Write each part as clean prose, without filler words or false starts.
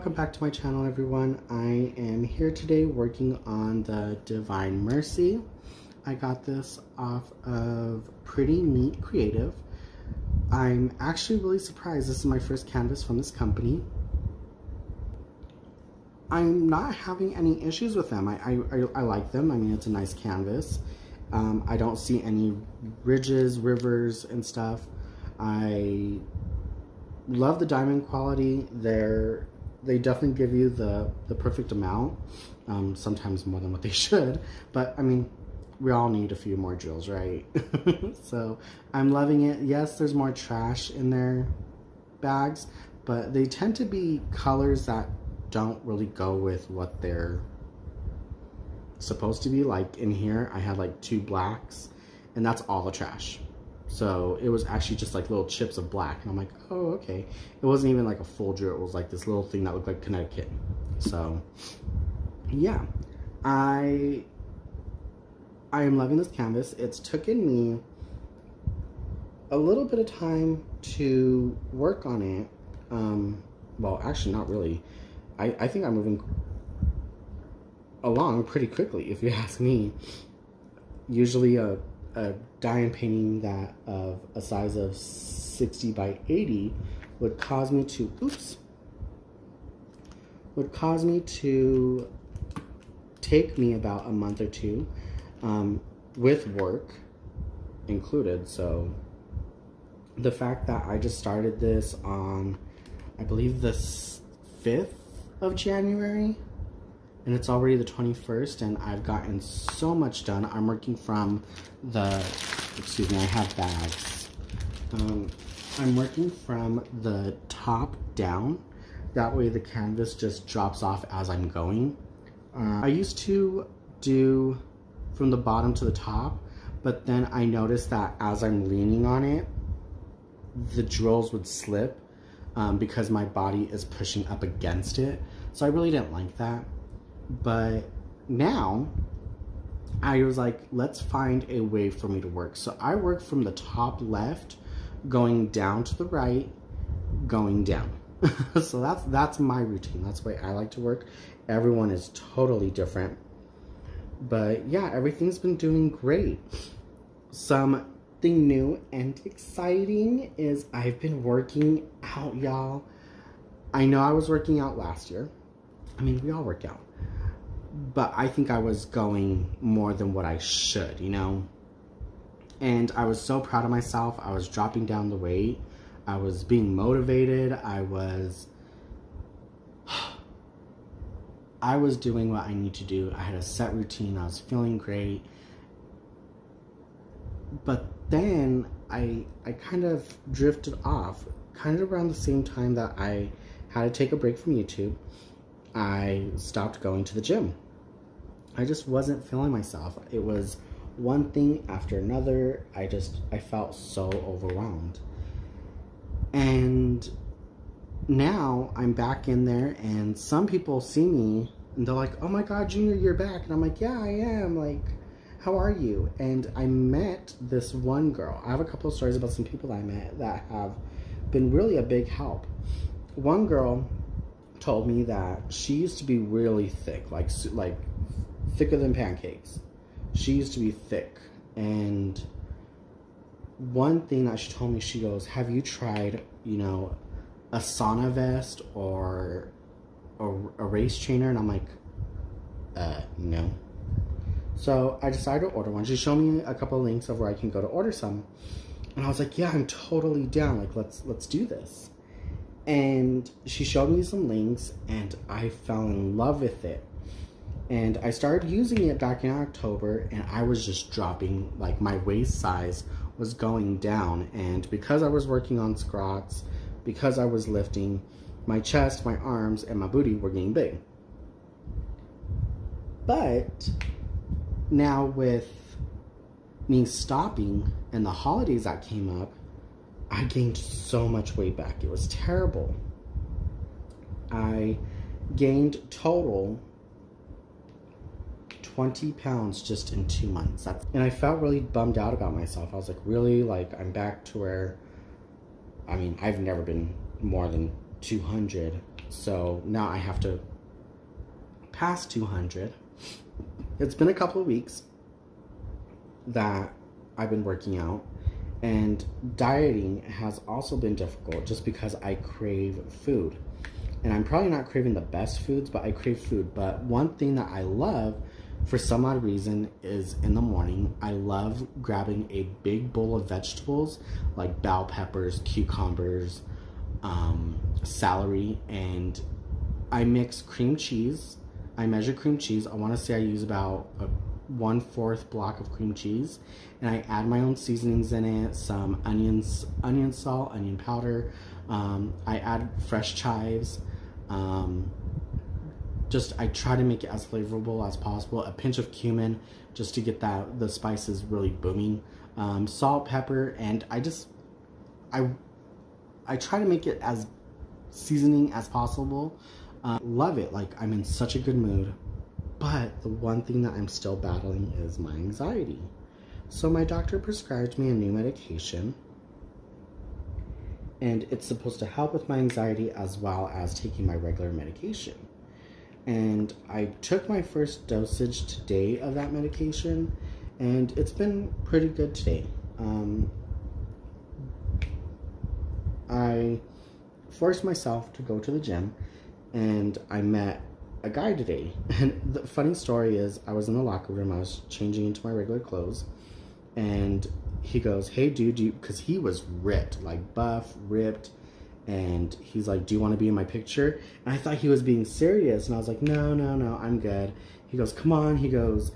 Welcome back to my channel, everyone. I am here today working on the Divine Mercy. I got this off of Pretty Neat Creative. I'm actually really surprised. This is my first canvas from this company. I'm not having any issues with them. I like them. I mean, it's a nice canvas. I don't see any ridges, rivers, and stuff. I love the diamond quality. They definitely give you the perfect amount, sometimes more than what they should, but I mean, we all need a few more drills, right? So I'm loving it. Yes, there's more trash in their bags, but they tend to be colors that don't really go with what they're supposed to be. Like in here, I had like 2 blacks, and that's all the trash. So it was actually just like little chips of black. And I'm like, oh, okay. It wasn't even like a full drill. It was like this little thing that looked like Connecticut. So yeah, I am loving this canvas. It's taken me a little bit of time to work on it. Well, actually not really. I think I'm moving along pretty quickly, if you ask me. Usually a dye and painting that of a size of 60 by 80 would cause me to, take me about a month or 2, with work included. So the fact that I just started this on, I believe, the 5th of January, and it's already the 21st, and I've gotten so much done. I'm working from the, excuse me, I have bags. I'm working from the top down. That way the canvas just drops off as I'm going. I used to do from the bottom to the top, but then I noticed that as I'm leaning on it, the drills would slip because my body is pushing up against it. So I really didn't like that. But now I was like, let's find a way for me to work. So I work from the top left, going down to the right, going down. So that's my routine. That's the way I like to work. Everyone is totally different. But yeah, everything's been doing great. Something new and exciting is I've been working out, y'all. I know I was working out last year. I mean, we all work out. But I think I was going more than what I should, you know? And I was so proud of myself. I was dropping down the weight. I was being motivated. I was doing what I need to do. I had a set routine. I was feeling great. But then I kind of drifted off, kind of around the same time that I had to take a break from YouTube. I stopped going to the gym. I just wasn't feeling myself. It was one thing after another. I felt so overwhelmed. And now I'm back in there, and some people see me and they're like, oh my God, Junior, you're back. And I'm like, yeah, I am. Like, how are you? And I met this one girl. I have a couple of stories about some people I met that have been really a big help. One girl told me that she used to be really thick, like thicker than pancakes. She used to be thick, and one thing that she told me, she goes, have you tried, you know, a sauna vest or a race trainer? And I'm like, no. So I decided to order one. She showed me a couple of links of where I can go to order some, and I was like, yeah, I'm totally down. Like, let's do this. And she showed me some links, and I fell in love with it. And I started using it back in October, and I was just dropping, like, my waist size was going down. And because I was working on squats, because I was lifting, my chest, my arms, and my booty were getting big. But now with me stopping and the holidays that came up, I gained so much weight back. It was terrible. I gained total 20 pounds just in 2 months. And I felt really bummed out about myself. I was like, really? Like, I'm back to where, I mean, I've never been more than 200. So now I have to pass 200. It's been a couple of weeks that I've been working out, and dieting has also been difficult just because I crave food. And I'm probably not craving the best foods, but I crave food. But one thing that I love, for some odd reason, is in the morning, I love grabbing a big bowl of vegetables like bell peppers, cucumbers, celery, and I mix cream cheese. I measure cream cheese. I want to say I use about a 1/4 block of cream cheese, and I add my own seasonings in it, some onion salt, onion powder. I add fresh chives. I try to make it as flavorful as possible. A pinch of cumin just to get the spices really booming. Salt, pepper, and I try to make it as seasoning as possible. Love it. Like, I'm in such a good mood. But the one thing that I'm still battling is my anxiety. So my doctor prescribed me a new medication, and it's supposed to help with my anxiety as well as taking my regular medication. And I took my first dosage today of that medication, and it's been pretty good today. I forced myself to go to the gym, and I met a guy today. And the funny story is, I was in the locker room, I was changing into my regular clothes, and he goes, "Hey dude, because he was ripped, like buff, ripped, and he's like, "Do you want to be in my picture?" And I thought he was being serious, and I was like, no, I'm good. He goes, "Come on," he goes,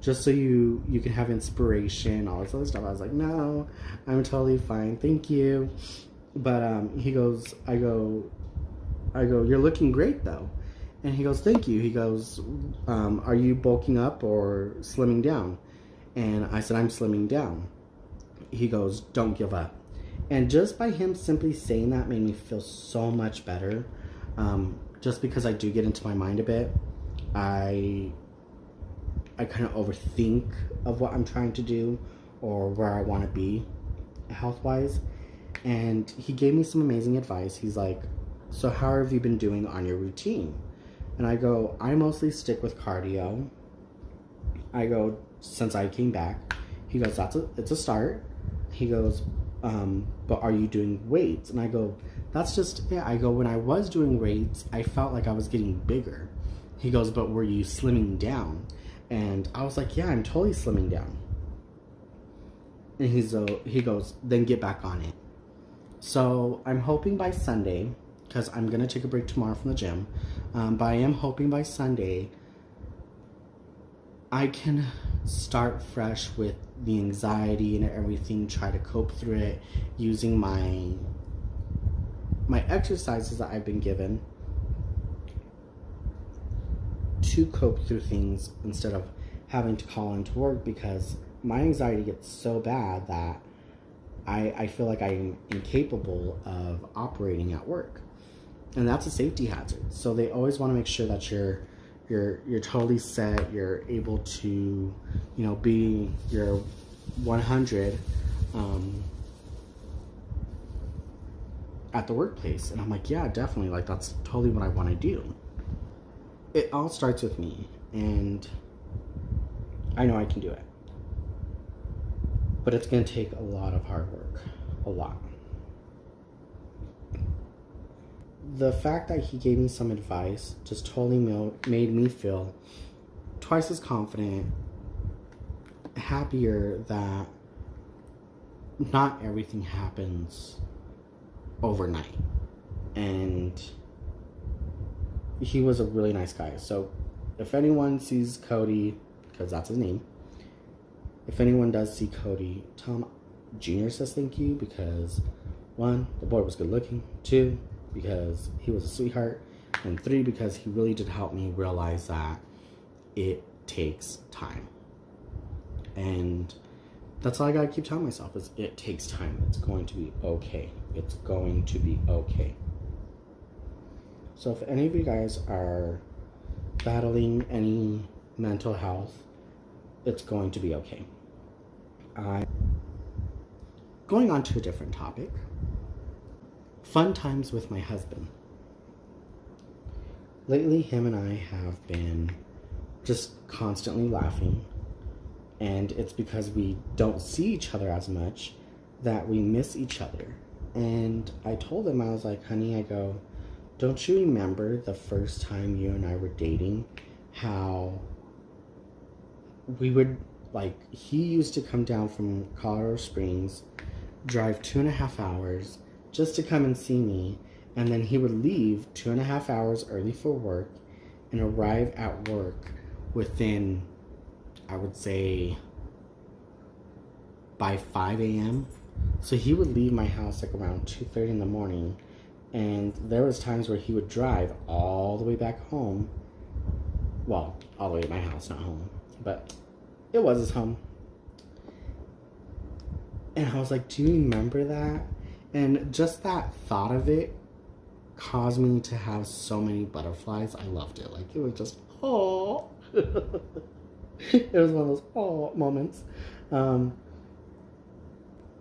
"just so you can have inspiration," all this other stuff. I was like, no, I'm totally fine, thank you. But he goes, I go, "You're looking great though." And he goes, "Thank you." He goes, "Are you bulking up or slimming down?" And I said, "I'm slimming down." He goes, "Don't give up." And just by him simply saying that made me feel so much better. Just because I do get into my mind a bit. I kind of overthink of what I'm trying to do or where I want to be health-wise. And he gave me some amazing advice. He's like, "So how have you been doing on your routine?" And I go, "I mostly stick with cardio." I go, "Since I came back." He goes, "It's a start." He goes, "But are you doing weights?" And I go, "That's just it." I go, "When I was doing weights, I felt like I was getting bigger." He goes, "But were you slimming down?" And I was like, "Yeah, I'm totally slimming down." And he goes, "Then get back on it." So I'm hoping by Sunday, because I'm going to take a break tomorrow from the gym, but I am hoping by Sunday I can start fresh with the anxiety and everything, try to cope through it using my exercises that I've been given to cope through things instead of having to call into work, because my anxiety gets so bad that I feel like I'm incapable of operating at work. And that's a safety hazard. So they always want to make sure that you're totally set, you're able to, be your 100 at the workplace. And I'm like, yeah, definitely, like that's totally what I want to do. It all starts with me, and I know I can do it. But it's going to take a lot of hard work, a lot. The fact that he gave me some advice just totally made me feel twice as confident, happier that not everything happens overnight. And he was a really nice guy. So if anyone sees Cody, because that's his name, if anyone does see Cody, tell him Junior says thank you, because 1, the boy was good looking, 2, because he was a sweetheart, and 3, because he really did help me realize that it takes time. And that's all I gotta keep telling myself, is it takes time. It's going to be okay. It's going to be okay. So if any of you guys are battling any mental health, it's going to be okay. Going on to a different topic. Fun times with my husband. lately him and I have been just constantly laughing, and it's because we don't see each other as much that we miss each other. And I told him, I was like, honey, I go, don't you remember the first time you and I were dating, how we would, like, he used to come down from Colorado Springs, drive 2.5 hours just to come and see me, and then he would leave 2.5 hours early for work and arrive at work within, I would say, by 5 a.m. So he would leave my house like around 2:30 in the morning, and there was times where he would drive all the way back home. Well, all the way to my house, not home, but it was his home. And I was like, do you remember that? And just that thought of it caused me to have so many butterflies. I loved it. Like, it was just, oh. It was one of those oh moments.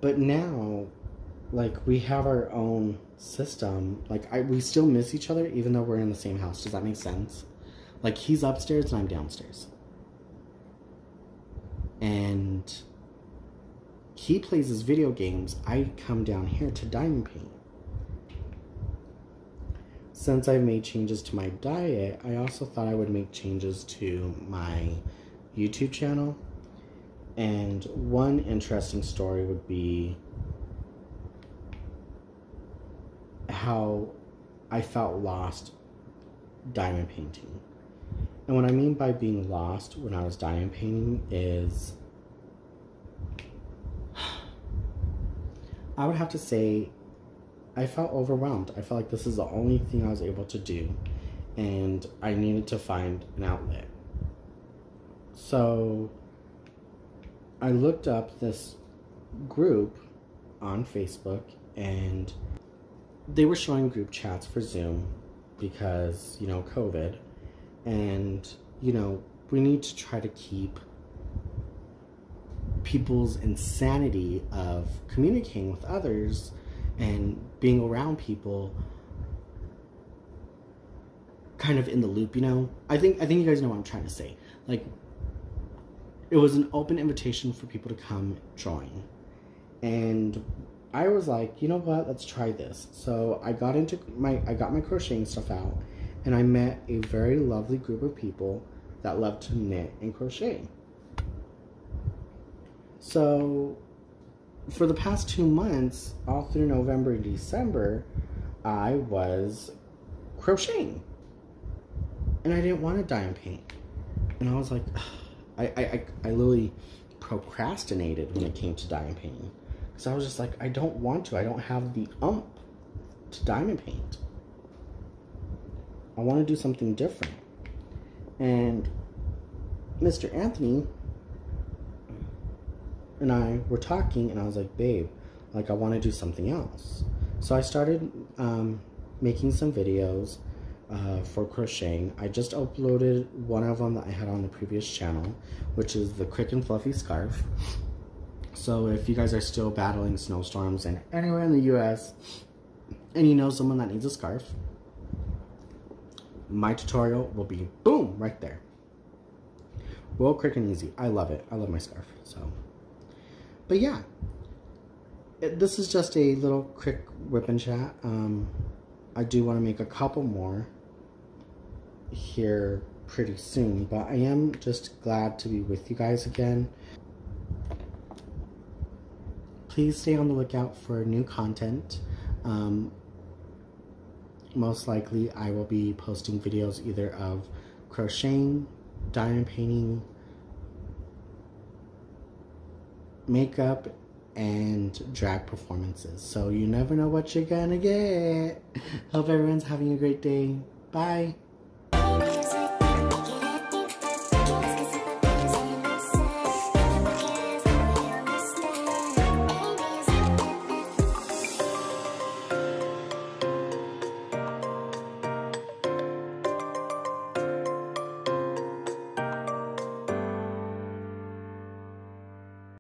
But now, like, we have our own system. Like, we still miss each other even though we're in the same house. Does that make sense? Like, he's upstairs and I'm downstairs. And he plays his video games. I come down here to diamond paint. Since I've made changes to my diet, I also thought I would make changes to my YouTube channel. And one interesting story would be how I felt lost diamond painting. And what I mean by being lost when I was diamond painting is, I would have to say, I felt overwhelmed. I felt like this is the only thing I was able to do, and I needed to find an outlet. So I looked up this group on Facebook, and they were showing group chats for Zoom because, you know, COVID. And, you know, we need to try to keep people's insanity of communicating with others and being around people kind of in the loop, you know? I think you guys know what I'm trying to say. Like, it was an open invitation for people to come join. And I was like, you know what, let's try this. So I got my crocheting stuff out, and I met a very lovely group of people that love to knit and crochet. So for the past 2 months, all through November and December, I was crocheting. And I didn't want to diamond paint. And I was like, I literally procrastinated when it came to diamond painting. Because I was just like, I don't want to. I don't have the to diamond paint. I want to do something different. And Mr. Anthony and I were talking, and I was like, babe, like, I want to do something else. So I started making some videos for crocheting. I just uploaded one of them that I had on the previous channel, which is the Quick and Fluffy Scarf. So if you guys are still battling snowstorms and anywhere in the US, and you know someone that needs a scarf, my tutorial will be, boom, right there. Real quick and easy. I love it. I love my scarf. So, but yeah, this is just a little quick whip and chat. I do want to make a couple more here pretty soon, but I am just glad to be with you guys again. Please stay on the lookout for new content. Most likely I will be posting videos either of crocheting, diamond painting, makeup, and drag performances. So you never know what you're gonna get. Hope everyone's having a great day. Bye.